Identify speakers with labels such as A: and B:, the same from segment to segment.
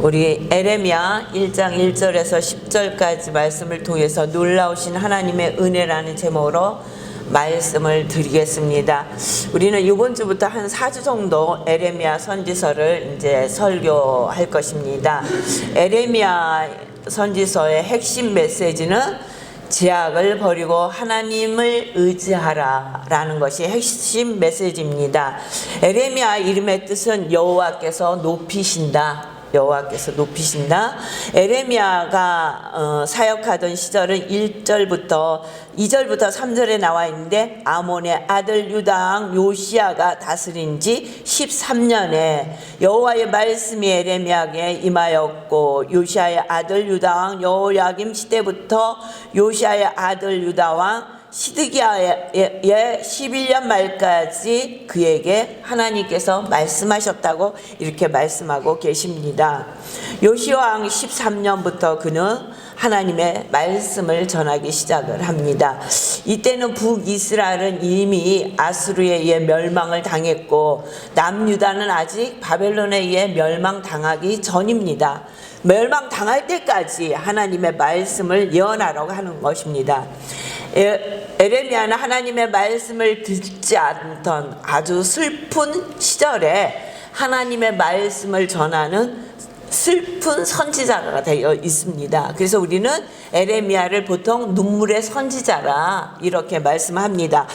A: 우리 에레미야 1장 1절에서 10절까지 말씀을 통해서 놀라우신 하나님의 은혜라는 제목으로 말씀을 드리겠습니다. 우리는 이번 주부터 한 4주 정도 에레미야 선지서를 이제 설교할 것입니다. 에레미야 선지서의 핵심 메시지는 제약을 버리고 하나님을 의지하라 라는 것이 핵심 메시지입니다. 에레미야 이름의 뜻은 여호와께서 높이신다. 여호와께서 높이신다. 에레미야가 사역하던 시절은 1절부터 2절부터 3절에 나와 있는데 아몬의 아들 유다 왕 요시야가 다스린 지 13년에 여호와의 말씀이 에레미야에게 임하였고, 요시야의 아들 유다 왕 여호야김 시대부터 요시야의 아들 유다 왕 시드기야의 11년 말까지 그에게 하나님께서 말씀하셨다고 이렇게 말씀하고 계십니다. 요시야 왕 13년부터 그는 하나님의 말씀을 전하기 시작을 합니다. 이때는 북이스라엘은 이미 아수르에 의해 멸망을 당했고 남유다는 아직 바벨론에 의해 멸망당하기 전입니다. 멸망당할 때까지 하나님의 말씀을 예언하라고 하는 것입니다. 에레미야는 하나님의 말씀을 듣지 않던 아주 슬픈 시절에 하나님의 말씀을 전하는 슬픈 선지자가 되어 있습니다. 그래서 우리는 에레미야를 보통 눈물의 선지자라 이렇게 말씀합니다.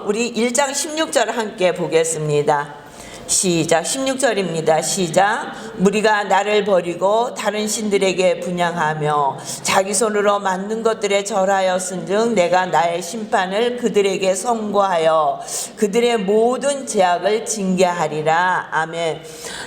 A: 우리 1장 16절 함께 보겠습니다. 시작. 16절입니다. 시작. 무리가 나를 버리고 다른 신들에게 분향하며 자기 손으로 만든 것들에 절하였은즉 내가 나의 심판을 그들에게 선고하여 그들의 모든 죄악을 징계하리라. 아멘.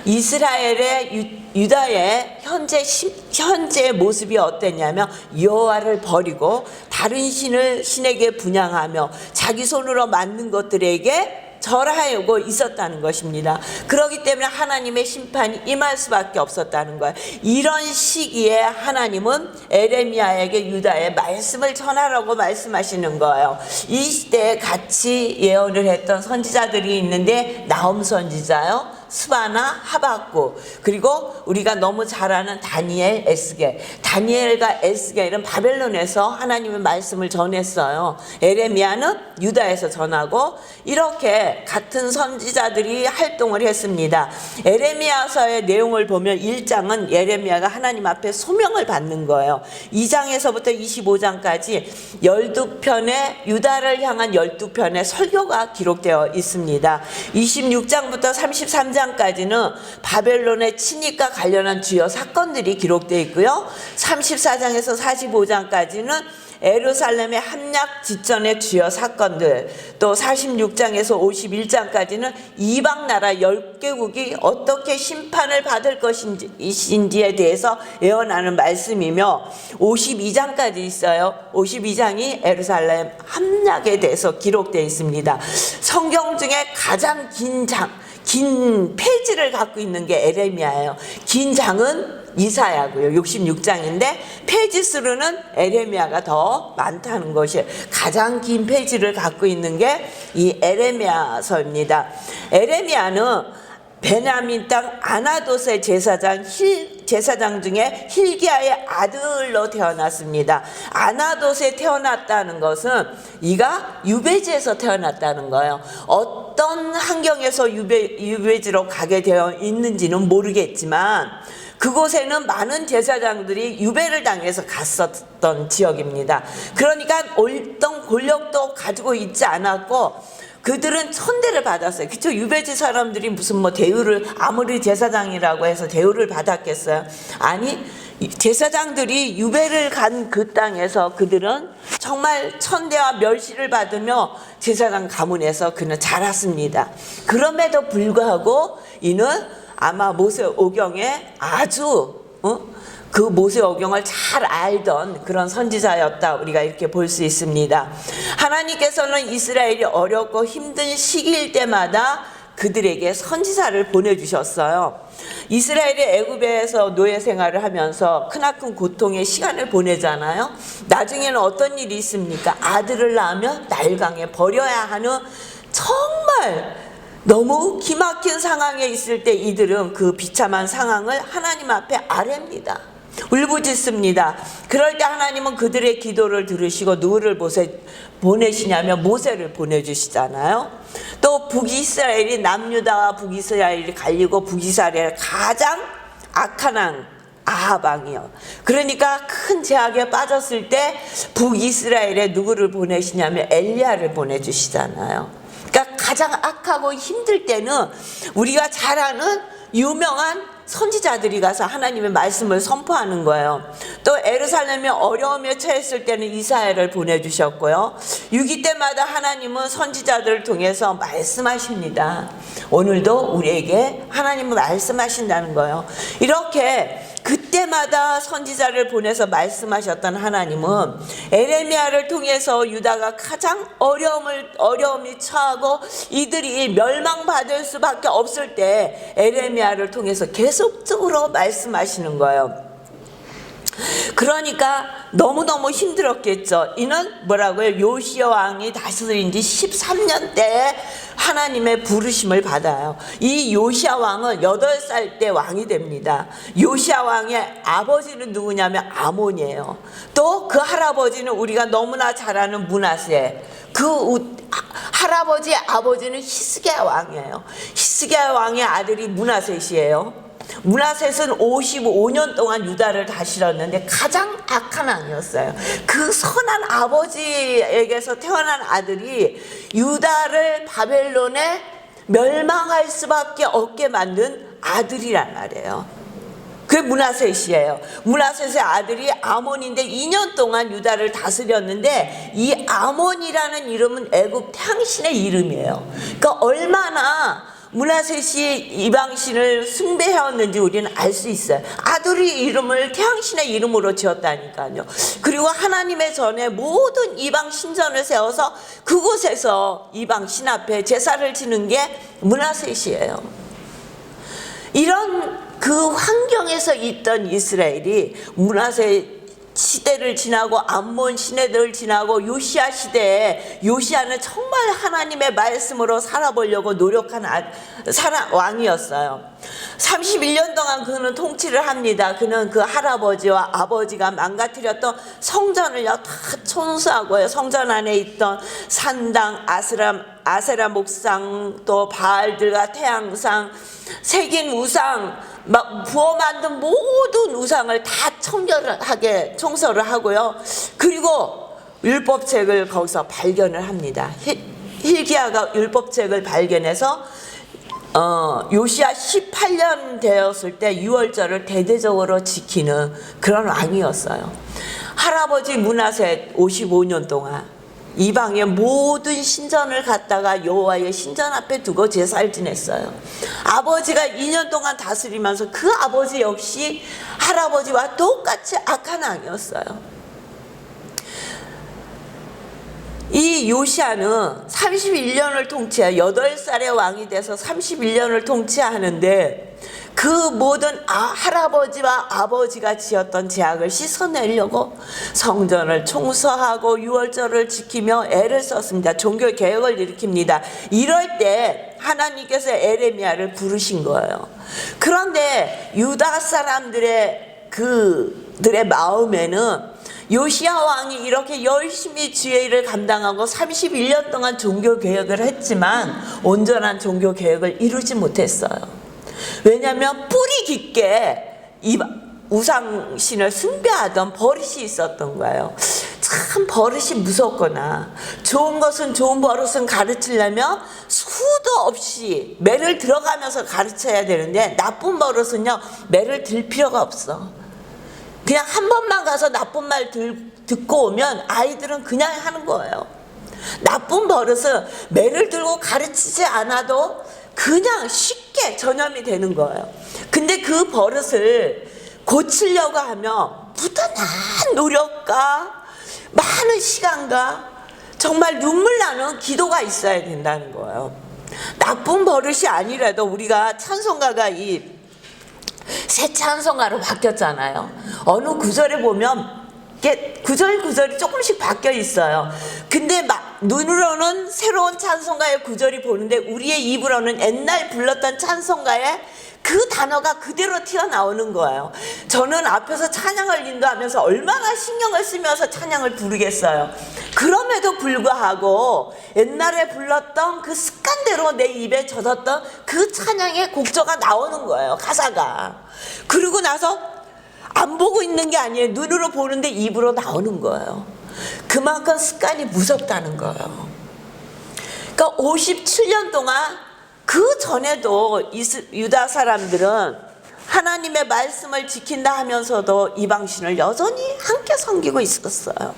A: 이스라엘의 유다의 현재 모습이 어땠냐면 여호와를 버리고 다른 신에게 분향하며 자기 손으로 만든 것들에게 절하고 있었다는 것입니다. 그렇기 때문에 하나님의 심판이 임할 수밖에 없었다는 거예요. 이런 시기에 하나님은 에레미야에게 유다의 말씀을 전하라고 말씀하시는 거예요. 이 시대에 같이 예언을 했던 선지자들이 있는데 나훔 선지자요, 스바나, 하박국, 그리고 우리가 너무 잘 아는 다니엘, 에스겔. 다니엘과 에스겔은 바벨론에서 하나님의 말씀을 전했어요. 에레미야는 유다에서 전하고 이렇게 같은 선지자들이 활동을 했습니다. 에레미야서의 내용을 보면 1장은 에레미야가 하나님 앞에 소명을 받는 거예요. 2장에서부터 25장까지 12편의 유다를 향한 12편의 설교가 기록되어 있습니다. 26장부터 33장까지는 바벨론의 침입과 관련한 주요 사건들이 기록되어 있고요. 34장에서 45장까지는 예루살렘의 함락 직전의 주요 사건들, 또 46장에서 51장까지는 이방 나라 10개국이 어떻게 심판을 받을 것인지에 대해서 예언하는 말씀이며 52장까지 있어요. 52장이 예루살렘 함락에 대해서 기록되어 있습니다. 성경 중에 가장 긴 페이지를 갖고 있는 게 에레미야예요. 긴 장은 이사야고요. 66장인데 페이지 수로는 에레미야가 더 많다는 것이 가장 긴 페이지를 갖고 있는 게 이 에레미야서입니다. 에레미야는 베냐민 땅 아나돗의 제사장 중에 hil기야의 아들로 태어났습니다. 아나돗에 태어났다는 것은 이가 유배지에서 태어났다는 거예요. 어떤 환경에서 유배지로 가게 되어 있는지는 모르겠지만 그곳에는 많은 제사장들이 유배를 당해서 갔었던 지역입니다. 그러니까 어떤 권력도 가지고 있지 않았고 그들은 천대를 받았어요. 그쵸? 유배지 사람들이 무슨 대우를, 아무리 제사장이라고 해서 대우를 받았겠어요? 아니, 제사장들이 유배를 간 그 땅에서 그들은 정말 천대와 멸시를 받으며 제사장 가문에서 그는 자랐습니다. 그럼에도 불구하고 이는 아마 모세오경에 아주 그 모세오경을 잘 알던 그런 선지자였다, 우리가 이렇게 볼 수 있습니다. 하나님께서는 이스라엘이 어렵고 힘든 시기일 때마다 그들에게 선지자를 보내주셨어요. 이스라엘이 애굽에서 노예 생활을 하면서 크나큰 고통의 시간을 보내잖아요. 나중에는 어떤 일이 있습니까? 아들을 낳으면 날강에 버려야 하는 정말 너무 기막힌 상황에 있을 때 이들은 그 비참한 상황을 하나님 앞에 아뢰입니다. 울부짖습니다. 그럴 때 하나님은 그들의 기도를 들으시고 누구를 보내시냐면 모세를 보내주시잖아요. 또 북이스라엘이 남유다와 북이스라엘이 갈리고 북이스라엘 가장 악한 왕 아합 왕이요. 그러니까 큰 제약에 빠졌을 때 북이스라엘에 누구를 보내시냐면 엘리야를 보내주시잖아요. 그러니까 가장 악하고 힘들 때는 우리가 잘 아는 유명한 선지자들이 가서 하나님의 말씀을 선포하는 거예요. 또 에루살렘이 어려움에 처했을 때는 이사야를 보내주셨고요. 위기 때마다 하나님은 선지자들을 통해서 말씀하십니다. 오늘도 우리에게 하나님은 말씀하신다는 거예요. 이렇게 그때마다 선지자를 보내서 말씀하셨던 하나님은 에레미야를 통해서 유다가 가장 어려움이 처하고 이들이 멸망받을 수밖에 없을 때 에레미야를 통해서 계속적으로 말씀하시는 거예요. 그러니까 너무너무 힘들었겠죠. 이는 뭐라고요? 요시야 왕이 다스린 지 13년 때에 하나님의 부르심을 받아요. 이 요시야 왕은 8살 때 왕이 됩니다. 요시야 왕의 아버지는 누구냐면 아몬이에요. 또 그 할아버지는 우리가 너무나 잘 아는 므낫세. 그 할아버지의 아버지는 히스기야 왕이에요. 히스기야 왕의 아들이 므낫셋이에요. 므낫셋은 55년 동안 유다를 다스렸는데 가장 악한 왕이었어요. 그 선한 아버지에게서 태어난 아들이 유다를 바벨론에 멸망할 수밖에 없게 만든 아들이란 말이에요. 그게 므낫셋이에요. 므낫셋의 아들이 아몬인데 2년 동안 유다를 다스렸는데 이 아몬이라는 이름은 애굽 태양신의 이름이에요. 그러니까 얼마나 므낫셋이 이방신을 숭배해왔는지 우리는 알 수 있어요. 아들이 이름을 태양신의 이름으로 지었다니까요. 그리고 하나님의 전에 모든 이방 신전을 세워서 그곳에서 이방 신 앞에 제사를 지는 게 므낫셋이에요. 이런 그 환경에서 있던 이스라엘이 므낫셋 시대를 지나고 암몬 시대를 지나고 요시야 시대에 요시야는 정말 하나님의 말씀으로 살아보려고 노력한 왕이었어요. 31년 동안 그는 통치를 합니다. 그는 그 할아버지와 아버지가 망가뜨렸던 성전을요 다 청소하고요. 성전 안에 있던 산당, 아세라 목상, 또 바알들과 태양상, 새긴 우상, 부어 만든 모든 우상을 다 청소를 하고요. 그리고 율법책을 거기서 발견을 합니다. hilki야가 율법책을 발견해서 요시야 18년 되었을 때 유월절을 대대적으로 지키는 그런 왕이었어요. 할아버지 므낫셋 55년 동안 이방의 모든 신전을 갖다가 여호와의 신전 앞에 두고 제사를 지냈어요. 아버지가 2년 동안 다스리면서 그 아버지 역시 할아버지와 똑같이 악한 왕이었어요. 이 요시야는 31년을 통치해요. 8살의 왕이 돼서 31년을 통치하는데 그 모든 할아버지와 아버지가 지었던 죄악을 씻어내려고 성전을 청소하고 유월절을 지키며 애를 썼습니다. 종교 개혁을 일으킵니다. 이럴 때 하나님께서 에레미야를 부르신 거예요. 그런데 유다 사람들의 그들의 마음에는 요시야 왕이 이렇게 열심히 지혜를 감당하고 31년 동안 종교 개혁을 했지만 온전한 종교 개혁을 이루지 못했어요. 왜냐하면 뿌리 깊게 이 우상신을 숭배하던 버릇이 있었던 거예요. 참 버릇이 무섭거나 좋은 것은 좋은 버릇은 가르치려면 수도 없이 매를 들어가면서 가르쳐야 되는데 나쁜 버릇은요 매를 들 필요가 없어. 그냥 한 번만 가서 나쁜 말 듣고 오면 아이들은 그냥 하는 거예요. 나쁜 버릇은 매를 들고 가르치지 않아도 그냥 쉽게 전염이 되는 거예요. 근데 그 버릇을 고치려고 하면 부단한 노력과 많은 시간과 정말 눈물 나는 기도가 있어야 된다는 거예요. 나쁜 버릇이 아니라도 우리가 찬송가가 새 찬송가로 바뀌었잖아요. 어느 구절에 보면 이게 구절이 조금씩 바뀌어 있어요. 근데 눈으로는 새로운 찬송가의 구절이 보는데 우리의 입으로는 옛날 불렀던 찬송가의 그 단어가 그대로 튀어나오는 거예요. 저는 앞에서 찬양을 인도하면서 얼마나 신경을 쓰면서 찬양을 부르겠어요. 그럼에도 불구하고 옛날에 불렀던 그 습관대로 내 입에 젖었던 그 찬양의 곡조가 나오는 거예요. 가사가. 그러고 나서 안 보고 있는 게 아니에요. 눈으로 보는데 입으로 나오는 거예요. 그만큼 습관이 무섭다는 거예요. 그러니까 57년 동안 그 전에도 유다 사람들은 하나님의 말씀을 지킨다 하면서도 이방신을 여전히 함께 섬기고 있었어요.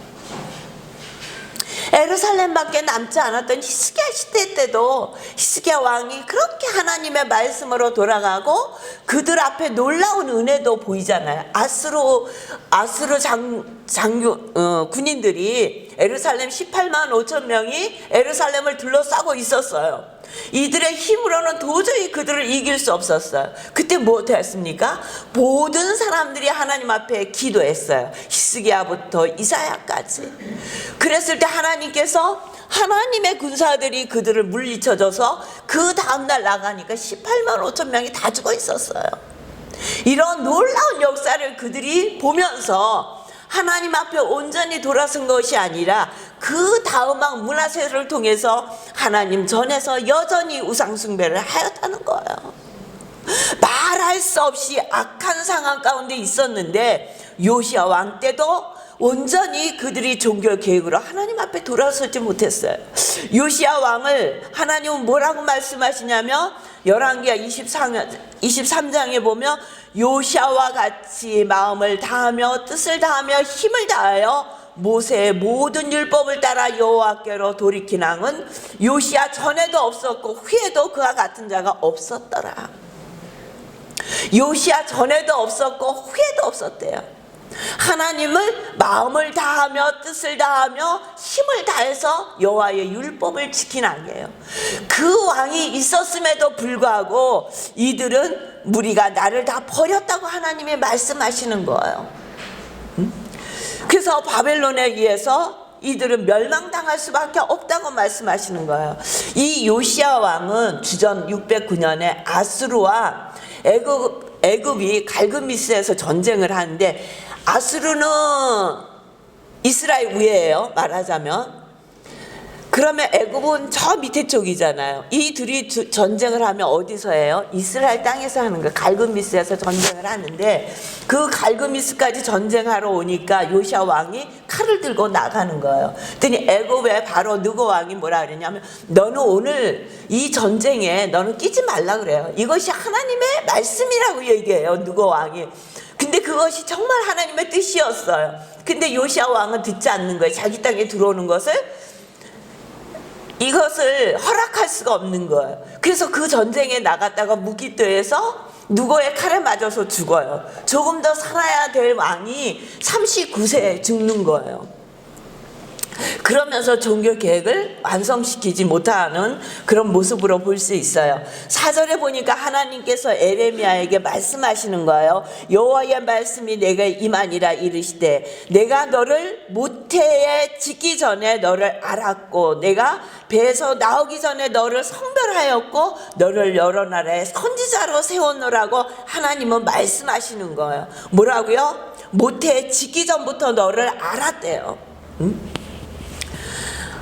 A: 예루살렘밖에 남지 않았던 히스기야 시대 때도 히스기야 왕이 그렇게 하나님의 말씀으로 돌아가고 그들 앞에 놀라운 은혜도 보이잖아요. 아수르 군인들이 예루살렘 18만 5천 명이 예루살렘을 둘러싸고 있었어요. 이들의 힘으로는 도저히 그들을 이길 수 없었어요. 그때 뭐 했습니까? 모든 사람들이 하나님 앞에 기도했어요. 히스기야부터 이사야까지. 그랬을 때 하나님께서 하나님의 군사들이 그들을 물리쳐줘서 그 다음날 나가니까 18만 5천 명이 다 죽어 있었어요. 이런 놀라운 역사를 그들이 보면서 하나님 앞에 온전히 돌아선 것이 아니라 그 다음 왕 므낫세를 통해서 하나님 전에서 여전히 우상숭배를 하였다는 거예요. 말할 수 없이 악한 상황 가운데 있었는데 요시야 왕 때도 온전히 그들이 종교 계획으로 하나님 앞에 돌아서지 못했어요. 요시야 왕을 하나님은 뭐라고 말씀하시냐면 열왕기하 23장에 보면 요시야와 같이 마음을 다하며 뜻을 다하며 힘을 다하여 모세의 모든 율법을 따라 여호와께로 돌이킨 왕은 요시야 전에도 없었고 후에도 그와 같은 자가 없었더라. 요시야 전에도 없었고 후에도 없었대요. 하나님을 마음을 다하며 뜻을 다하며 힘을 다해서 여호와의 율법을 지킨 왕이에요. 그 왕이 있었음에도 불구하고 이들은 무리가 나를 다 버렸다고 하나님이 말씀하시는 거예요. 그래서 바벨론에 의해서 이들은 멸망당할 수밖에 없다고 말씀하시는 거예요. 이 요시야 왕은 주전 609년에 아수르와 애굽이 갈그미스에서 전쟁을 하는데 아수르는 이스라엘 위에예요, 말하자면. 그러면 애굽은 저 밑에 쪽이잖아요. 이 둘이 전쟁을 하면 어디서 해요? 이스라엘 땅에서 하는 거예요. 갈그미스에서 전쟁을 하는데 그 갈그미스까지 전쟁하러 오니까 요시야 왕이 칼을 들고 나가는 거예요. 그랬더니 애굽의 바로 느고 왕이 뭐라 그러냐면 너는 오늘 이 전쟁에 너는 끼지 말라 그래요. 이것이 하나님의 말씀이라고 얘기해요, 느고 왕이. 근데 그것이 정말 하나님의 뜻이었어요. 근데 요시야 왕은 듣지 않는 거예요. 자기 땅에 들어오는 이것을 허락할 수가 없는 거예요. 그래서 그 전쟁에 나갔다가 무기토에서 누구의 칼에 맞아서 죽어요. 조금 더 살아야 될 왕이 39세에 죽는 거예요. 그러면서 종교 계획을 완성시키지 못하는 그런 모습으로 볼 수 있어요. 4절에 보니까 하나님께서 에레미야에게 말씀하시는 거예요. 여호와의 말씀이 내게 임하니라 이르시되 내가 너를 모태에 짓기 전에 너를 알았고 내가 배에서 나오기 전에 너를 성별하였고 너를 여러 나라의 선지자로 세웠노라고 하나님은 말씀하시는 거예요. 뭐라고요? 모태에 짓기 전부터 너를 알았대요.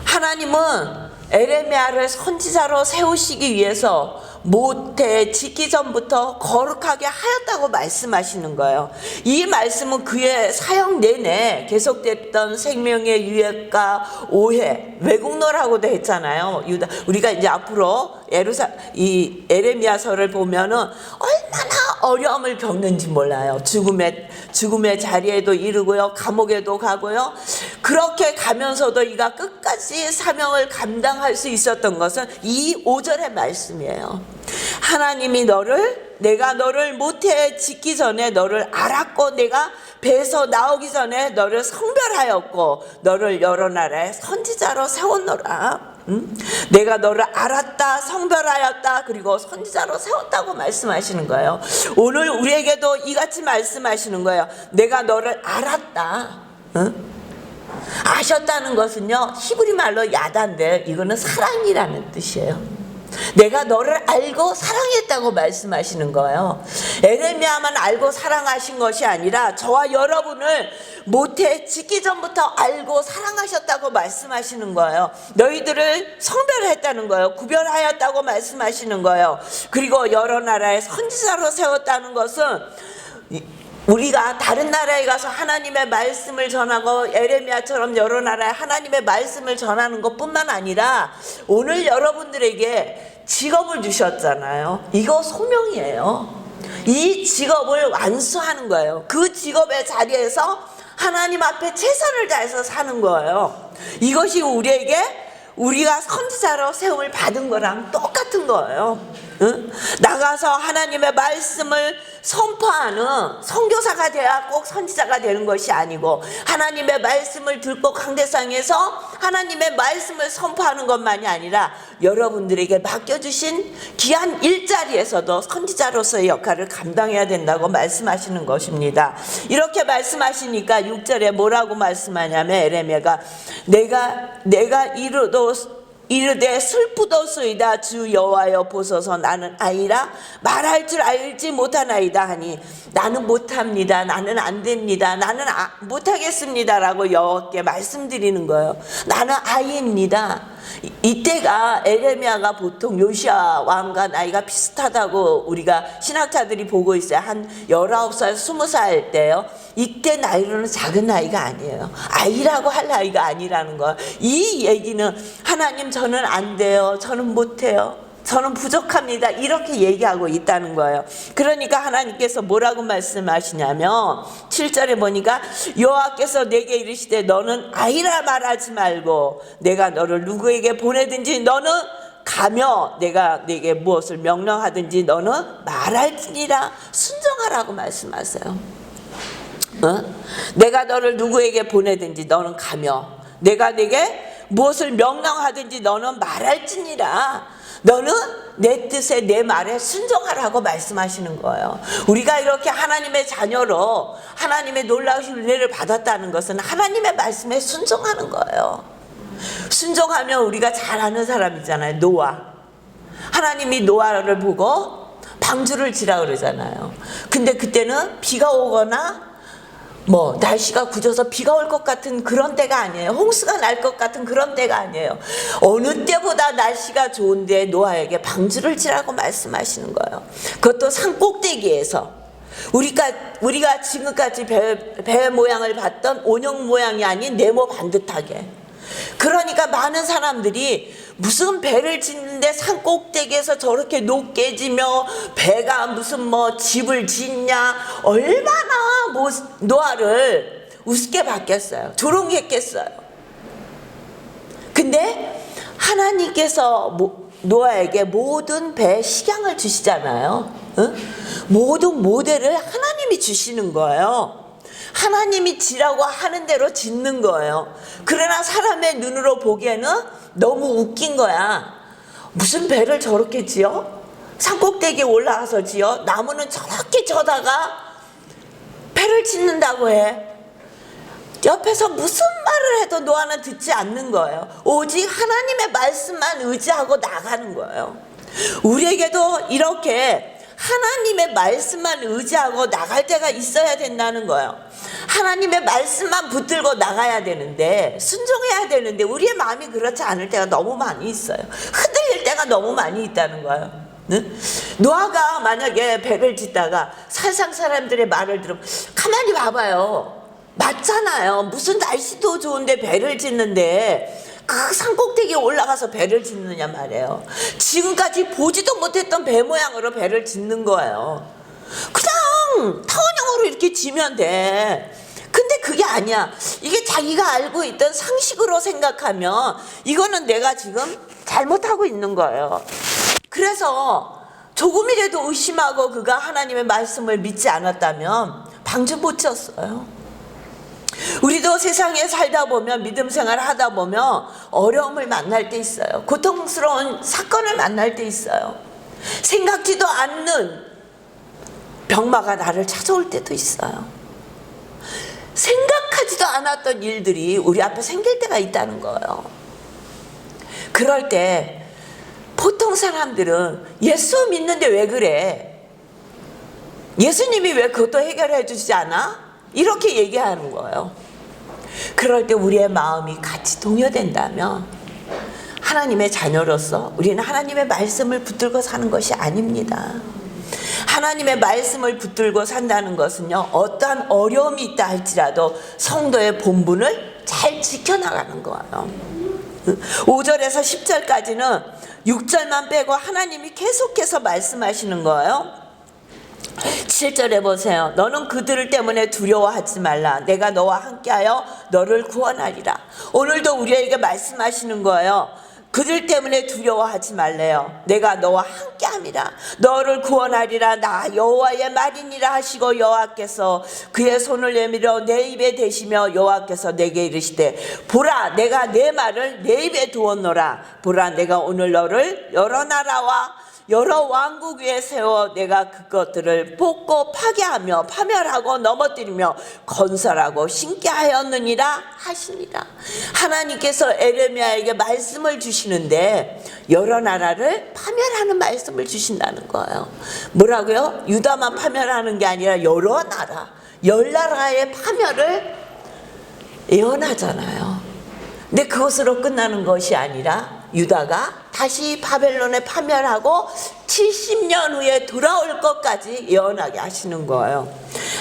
A: 하나님은 에레미야를 선지자로 세우시기 위해서 모태 짓기 전부터 거룩하게 하였다고 말씀하시는 거예요. 이 말씀은 그의 사역 내내 계속됐던 생명의 유혹과 오해, 왜곡노라고도 했잖아요. 우리가 이제 앞으로 이 에레미야서를 보면은 얼마나 어려움을 겪는지 몰라요. 죽음의 자리에도 이르고요, 감옥에도 가고요. 그렇게 가면서도 이가 끝까지 사명을 감당할 수 있었던 것은 이 5절의 말씀이에요. 하나님이 내가 너를 모태에 짓기 전에 너를 알았고 내가 배에서 나오기 전에 너를 성별하였고 너를 여러 나라의 선지자로 세웠노라. 내가 너를 알았다, 성별하였다, 그리고 선지자로 세웠다고 말씀하시는 거예요. 오늘 우리에게도 이같이 말씀하시는 거예요. 내가 너를 알았다. 아셨다는 것은요, 히브리 말로 야단데 이거는 사랑이라는 뜻이에요. 내가 너를 알고 사랑했다고 말씀하시는 거예요. 에레미야만 알고 사랑하신 것이 아니라 저와 여러분을 모태 짓기 전부터 알고 사랑하셨다고 말씀하시는 거예요. 너희들을 성별했다는 거예요. 구별하였다고 말씀하시는 거예요. 그리고 여러 나라의 선지자로 세웠다는 것은 우리가 다른 나라에 가서 하나님의 말씀을 전하고 에레미야처럼 여러 나라에 하나님의 말씀을 전하는 것뿐만 아니라 오늘 여러분들에게 직업을 주셨잖아요. 이거 소명이에요. 이 직업을 완수하는 거예요. 그 직업의 자리에서 하나님 앞에 최선을 다해서 사는 거예요. 이것이 우리가 선지자로 세움을 받은 거랑 똑같은 거예요. 응? 나가서 하나님의 말씀을 선포하는 선교사가 돼야 꼭 선지자가 되는 것이 아니고, 하나님의 말씀을 듣고 강대상에서 하나님의 말씀을 선포하는 것만이 아니라 여러분들에게 맡겨주신 귀한 일자리에서도 선지자로서의 역할을 감당해야 된다고 말씀하시는 것입니다. 이렇게 말씀하시니까 6절에 뭐라고 말씀하냐면, 에레미야가 내가 이르되 슬프도소이다 주 여호와여 보소서 나는 아이라 말할 줄 알지 못하나이다 하니, 나는 못합니다, 나는 안 됩니다, 나는 못하겠습니다 라고 여호와께 말씀드리는 거예요. 나는 아이입니다. 이때가 에레미야가 보통 요시야 왕과 나이가 비슷하다고 우리가 신학자들이 보고 있어요. 한 19살, 20살 때요. 이때 나이로는 작은 나이가 아니에요. 아이라고 할 나이가 아니라는 거예요. 이 얘기는 하나님 저는 안 돼요, 저는 못해요, 저는 부족합니다, 이렇게 얘기하고 있다는 거예요. 그러니까 하나님께서 뭐라고 말씀하시냐면 7절에 보니까 여호와께서 내게 이르시되 너는 아이라 말하지 말고 내가 너를 누구에게 보내든지 너는 가며 내가 네게 무엇을 명령하든지 너는 말할지니라 순종하라고 말씀하세요. 내가 너를 누구에게 보내든지 너는 가며 내가 네게 무엇을 명령하든지 너는 말할지니라, 너는 내 뜻에 내 말에 순종하라고 말씀하시는 거예요. 우리가 이렇게 하나님의 자녀로 하나님의 놀라우신 은혜를 받았다는 것은 하나님의 말씀에 순종하는 거예요. 순종하면 우리가 잘 아는 사람이잖아요. 노아. 하나님이 노아를 보고 방주를 지라 그러잖아요. 근데 그때는 비가 오거나 날씨가 굳어서 비가 올 것 같은 그런 때가 아니에요. 홍수가 날 것 같은 그런 때가 아니에요. 어느 때보다 날씨가 좋은데 노아에게 방주를 지라고 말씀하시는 거예요. 그것도 산 꼭대기에서. 우리가 지금까지 배 모양을 봤던 온형 모양이 아닌 네모 반듯하게. 그러니까 많은 사람들이 무슨 배를 짓는데 산 꼭대기에서 저렇게 높게 지며 배가 무슨 집을 짓냐, 얼마나 노아를 우습게 봤겠어요. 조롱했겠어요. 근데 하나님께서 노아에게 모든 배 식양을 주시잖아요. 모든 모델을 하나님이 주시는 거예요. 하나님이 지라고 하는 대로 짓는 거예요. 그러나 사람의 눈으로 보기에는 너무 웃긴 거야. 무슨 배를 저렇게 지어? 산꼭대기에 올라가서 지어? 나무는 저렇게 져다가 배를 짓는다고 해. 옆에서 무슨 말을 해도 노아는 듣지 않는 거예요. 오직 하나님의 말씀만 의지하고 나가는 거예요. 우리에게도 이렇게 하나님의 말씀만 의지하고 나갈 때가 있어야 된다는 거예요. 하나님의 말씀만 붙들고 나가야 되는데, 순종해야 되는데 우리의 마음이 그렇지 않을 때가 너무 많이 있어요. 흔들릴 때가 너무 많이 있다는 거예요. 노아가 만약에 배를 짓다가 세상 사람들의 말을 들으면 가만히 봐봐요. 맞잖아요. 무슨 날씨도 좋은데 배를 짓는데 그 산꼭대기에 올라가서 배를 짓느냐 말이에요. 지금까지 보지도 못했던 배 모양으로 배를 짓는 거예요. 그냥 타원형으로 이렇게 지면 돼. 근데 그게 아니야. 이게 자기가 알고 있던 상식으로 생각하면 이거는 내가 지금 잘못하고 있는 거예요. 그래서 조금이라도 의심하고 그가 하나님의 말씀을 믿지 않았다면 방주 못 쳤어요. 우리도 세상에 살다 보면, 믿음 생활을 하다 보면 어려움을 만날 때 있어요. 고통스러운 사건을 만날 때 있어요. 생각지도 않는 병마가 나를 찾아올 때도 있어요. 생각하지도 않았던 일들이 우리 앞에 생길 때가 있다는 거예요. 그럴 때 보통 사람들은 예수 믿는데 왜 그래? 예수님이 왜 그것도 해결해 주지 않아? 이렇게 얘기하는 거예요. 그럴 때 우리의 마음이 같이 동요된다면 하나님의 자녀로서 우리는 하나님의 말씀을 붙들고 사는 것이 아닙니다. 하나님의 말씀을 붙들고 산다는 것은요, 어떠한 어려움이 있다 할지라도 성도의 본분을 잘 지켜나가는 거예요. 5절에서 10절까지는 6절만 빼고 하나님이 계속해서 말씀하시는 거예요. 7절에 보세요. 너는 그들 때문에 두려워하지 말라. 내가 너와 함께하여 너를 구원하리라. 오늘도 우리에게 말씀하시는 거예요. 그들 때문에 두려워하지 말래요. 내가 너와 함께함이라. 너를 구원하리라. 나 여호와의 말이니라 하시고 여호와께서 그의 손을 내밀어 내 입에 대시며 여호와께서 내게 이르시되 보라 내가 내 말을 내 입에 두었노라. 보라 내가 오늘 너를 여러 나라와 여러 왕국 위에 세워 내가 그것들을 뽑고 파괴하며 파멸하고 넘어뜨리며 건설하고 신게 하였느니라 하시니라. 하나님께서 에레미야에게 말씀을 주시는데 여러 나라를 파멸하는 말씀을 주신다는 거예요. 뭐라고요? 유다만 파멸하는 게 아니라 여러 나라, 열 나라의 파멸을 예언하잖아요. 근데 그것으로 끝나는 것이 아니라 유다가 다시 바벨론에 파멸하고 70년 후에 돌아올 것까지 예언하게 하시는 거예요.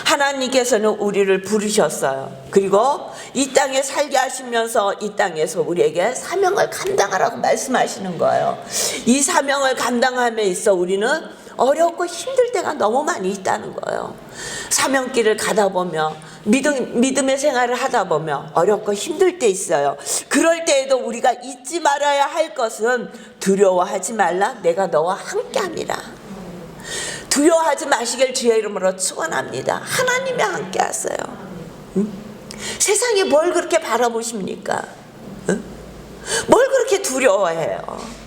A: 하나님께서는 우리를 부르셨어요. 그리고 이 땅에 살게 하시면서 이 땅에서 우리에게 사명을 감당하라고 말씀하시는 거예요. 이 사명을 감당함에 있어 우리는 어렵고 힘들 때가 너무 많이 있다는 거예요. 사명길을 가다 보면 믿음의 생활을 하다 보면 어렵고 힘들 때 있어요. 그럴 때에도 우리가 잊지 말아야 할 것은 두려워하지 말라. 내가 너와 함께함이라. 두려워하지 마시길 주의 이름으로 축원합니다. 하나님이 함께하세요. 세상이 뭘 그렇게 바라보십니까? 뭘 그렇게 두려워해요?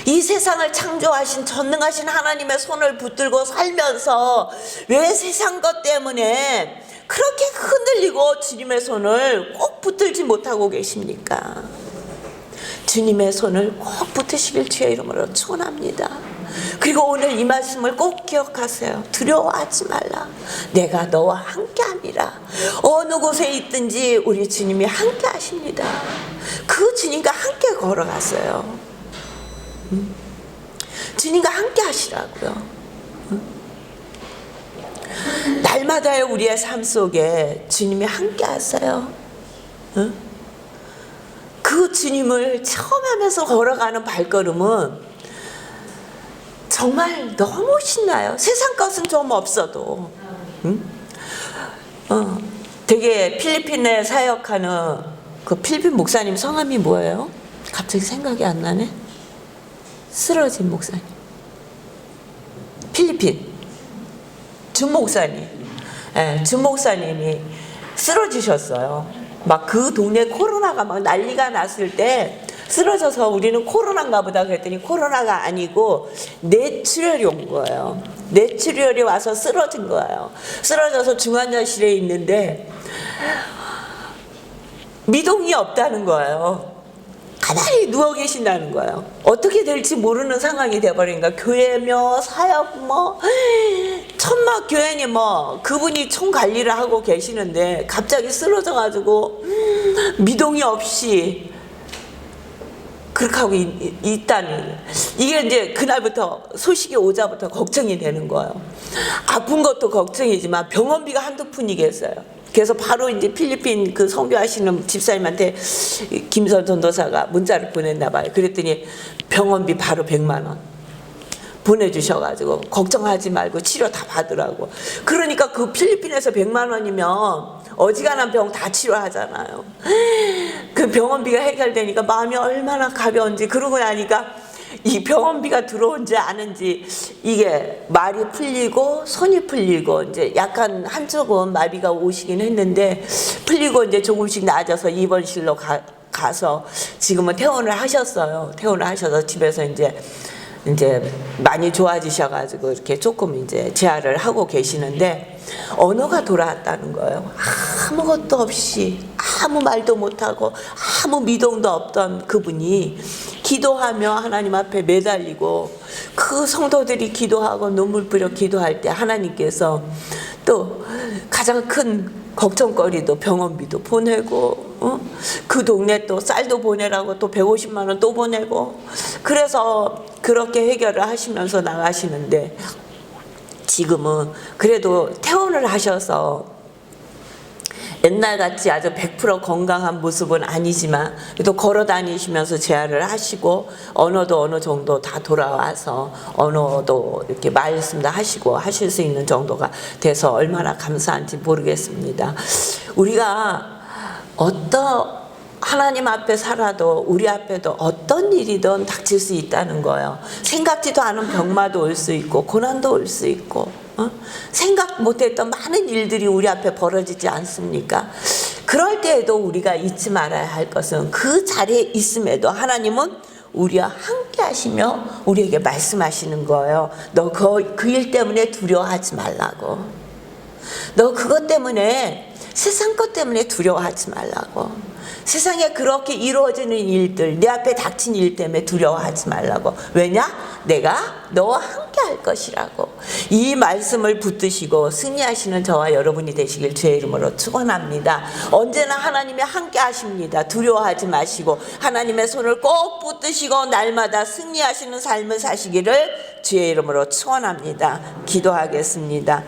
A: 이 세상을 창조하신 전능하신 하나님의 손을 붙들고 살면서 왜 세상 것 때문에 그렇게 흔들리고 주님의 손을 꼭 붙들지 못하고 계십니까? 주님의 손을 꼭 붙으시길 주의 이름으로 축원합니다. 그리고 오늘 이 말씀을 꼭 기억하세요. 두려워하지 말라. 내가 너와 함께함이라. 어느 곳에 있든지 우리 주님이 함께 하십니다. 그 주님과 함께 걸어갔어요. 주님과 함께 하시라고요. 날마다의 우리의 삶 속에 주님이 함께 하세요. 그 주님을 처음 하면서 걸어가는 발걸음은 정말 너무 신나요. 세상 것은 좀 없어도. 되게 필리핀에 사역하는 그 필리핀 목사님 성함이 뭐예요? 갑자기 생각이 안 나네. 쓰러진 목사님. 필리핀 준 목사님. 네, 준 목사님이 쓰러지셨어요. 막 그 동네 코로나가 막 난리가 났을 때 쓰러져서 우리는 코로나인가 보다 그랬더니 코로나가 아니고 뇌출혈이 온 거예요. 뇌출혈이 와서 쓰러진 거예요. 쓰러져서 중환자실에 있는데 미동이 없다는 거예요. 가만히 누워 계신다는 거예요. 어떻게 될지 모르는 상황이 돼버리니까 교회며 사역 뭐 천막 교회니 뭐 그분이 총 관리를 하고 계시는데 갑자기 쓰러져가지고 미동이 없이 그렇게 하고 있다는, 이게 이제 그날부터 소식이 오자부터 걱정이 되는 거예요. 아픈 것도 걱정이지만 병원비가 한두 푼이겠어요. 그래서 바로 이제 필리핀 그 선교하시는 집사님한테 김선 전도사가 문자를 보냈나 봐요. 그랬더니 병원비 바로 100만 원 보내주셔가지고 걱정하지 말고 치료 다 받으라고. 그러니까 그 필리핀에서 100만 원이면 어지간한 병 다 치료하잖아요. 그 병원비가 해결되니까 마음이 얼마나 가벼운지. 그러고 나니까 이 병원비가 들어온지 아는지 이게 말이 풀리고 손이 풀리고 이제 약간 한쪽은 마비가 오시긴 했는데 풀리고 이제 조금씩 나아져서 입원실로 가서 지금은 퇴원을 하셨어요. 퇴원을 하셔서 집에서 이제 많이 좋아지셔가지고 이렇게 조금 이제 재활을 하고 계시는데 언어가 돌아왔다는 거예요. 아무것도 없이 아무 말도 못하고 아무 미동도 없던 그분이 기도하며 하나님 앞에 매달리고 그 성도들이 기도하고 눈물 뿌려 기도할 때 하나님께서 또 가장 큰 걱정거리도 병원비도 보내고 그 동네 또 쌀도 보내라고 또 150만 원 또 보내고 그래서 그렇게 해결을 하시면서 나가시는데 지금은 그래도 퇴원을 하셔서 옛날같이 아주 100% 건강한 모습은 아니지만 그래도 걸어 다니시면서 재활을 하시고 언어도 어느 정도 다 돌아와서 언어도 이렇게 말씀도 하시고 하실 수 있는 정도가 돼서 얼마나 감사한지 모르겠습니다. 우리가 하나님 앞에 살아도 우리 앞에도 어떤 일이든 닥칠 수 있다는 거예요. 생각지도 않은 병마도 올 수 있고 고난도 올 수 있고 생각 못했던 많은 일들이 우리 앞에 벌어지지 않습니까? 그럴 때에도 우리가 잊지 말아야 할 것은 그 자리에 있음에도 하나님은 우리와 함께 하시며 우리에게 말씀하시는 거예요. 너 그 일 때문에 두려워하지 말라고. 너 그것 때문에 세상 것 때문에 두려워하지 말라고. 세상에 그렇게 이루어지는 일들, 내 앞에 닥친 일 때문에 두려워하지 말라고. 왜냐? 내가 너와 함께 할 것이라고. 이 말씀을 붙드시고 승리하시는 저와 여러분이 되시길 주의 이름으로 축원합니다. 언제나 하나님이 함께 하십니다. 두려워하지 마시고 하나님의 손을 꼭 붙드시고 날마다 승리하시는 삶을 사시기를 주의 이름으로 축원합니다. 기도하겠습니다.